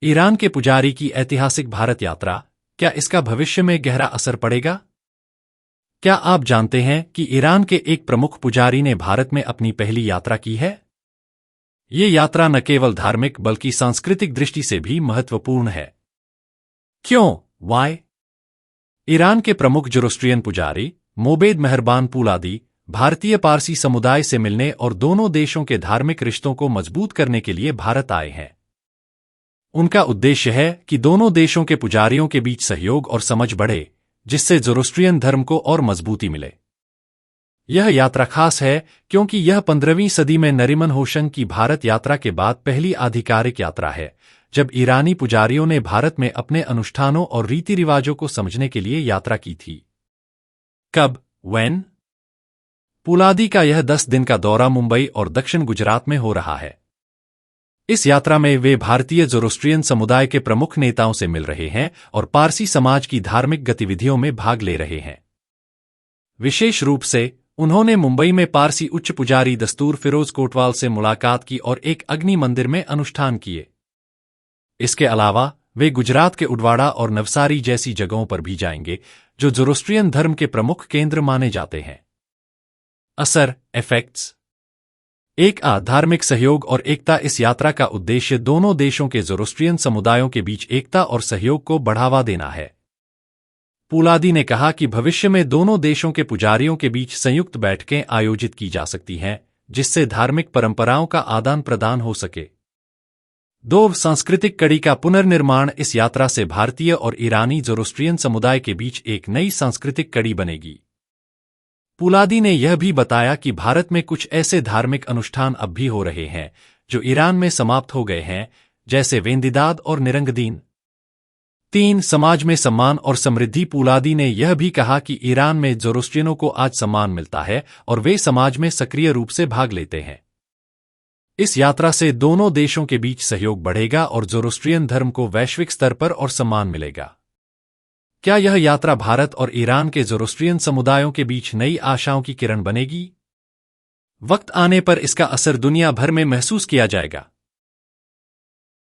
Iran के पुजारी की ऐतिहासिक भारत यात्रा, क्या इसका भविष्य में गहरा असर पड़ेगा? क्या आप जानते हैं कि ईरान के एक प्रमुख पुजारी ने भारत में अपनी पहली यात्रा की है? ये यात्रा न केवल धार्मिक बल्कि सांस्कृतिक दृष्टि से भी महत्वपूर्ण है। क्यों? वाई? ईरान के प्रमुख ज़ोरोस्ट्रियन पुजारी मोबेद मेहरबान पुलादी भारतीय पारसी समुदाय से मिलने और दोनों देशों के धार्मिक रिश्तों को मजबूत करने के लिए भारत आए हैं। उनका उद्देश्य है कि दोनों देशों के पुजारियों के बीच सहयोग और समझ बढ़े, जिससे ज़ोरोस्ट्रियन धर्म को और मजबूती मिले। यह यात्रा खास है क्योंकि यह 15वीं सदी में नरीमन होशंग की भारत यात्रा के बाद पहली आधिकारिक यात्रा है, जब ईरानी पुजारियों ने भारत में अपने अनुष्ठानों और रीति रिवाजों को समझने के लिए यात्रा की थी। कब? वेन? पुलादी का यह 10 दिन का दौरा मुंबई और दक्षिण गुजरात में हो रहा है। इस यात्रा में वे भारतीय ज़ोरोस्ट्रियन समुदाय के प्रमुख नेताओं से मिल रहे हैं और पारसी समाज की धार्मिक गतिविधियों में भाग ले रहे हैं। विशेष रूप से उन्होंने मुंबई में पारसी उच्च पुजारी दस्तूर फिरोज कोटवाल से मुलाकात की और एक अग्नि मंदिर में अनुष्ठान किए। इसके अलावा वे गुजरात के उडवाड़ा और नवसारी जैसी जगहों पर भी जाएंगे, जो ज़ोरोस्ट्रियन धर्म के प्रमुख केंद्र माने जाते हैं। असर, इफेक्ट्स। एक धार्मिक सहयोग और एकता। इस यात्रा का उद्देश्य दोनों देशों के ज़ोरोस्ट्रियन समुदायों के बीच एकता और सहयोग को बढ़ावा देना है। पुलादी ने कहा कि भविष्य में दोनों देशों के पुजारियों के बीच संयुक्त बैठकें आयोजित की जा सकती हैं, जिससे धार्मिक परंपराओं का आदान प्रदान हो सके। 2. सांस्कृतिक कड़ी का पुनर्निर्माण। इस यात्रा से भारतीय और ईरानी ज़ोरोस्ट्रियन समुदाय के बीच एक नई सांस्कृतिक कड़ी बनेगी। पुलादी ने यह भी बताया कि भारत में कुछ ऐसे धार्मिक अनुष्ठान अब भी हो रहे हैं जो ईरान में समाप्त हो गए हैं, जैसे वेंदिदाद और निरंगदीन। 3. समाज में सम्मान और समृद्धि। पुलादी ने यह भी कहा कि ईरान में ज़ोरोस्ट्रियनों को आज सम्मान मिलता है और वे समाज में सक्रिय रूप से भाग लेते हैं। इस यात्रा से दोनों देशों के बीच सहयोग बढ़ेगा और ज़ोरोस्ट्रियन धर्म को वैश्विक स्तर पर और सम्मान मिलेगा। क्या यह यात्रा भारत और ईरान के ज़ोरोस्ट्रियन समुदायों के बीच नई आशाओं की किरण बनेगी? वक्त आने पर इसका असर दुनिया भर में महसूस किया जाएगा।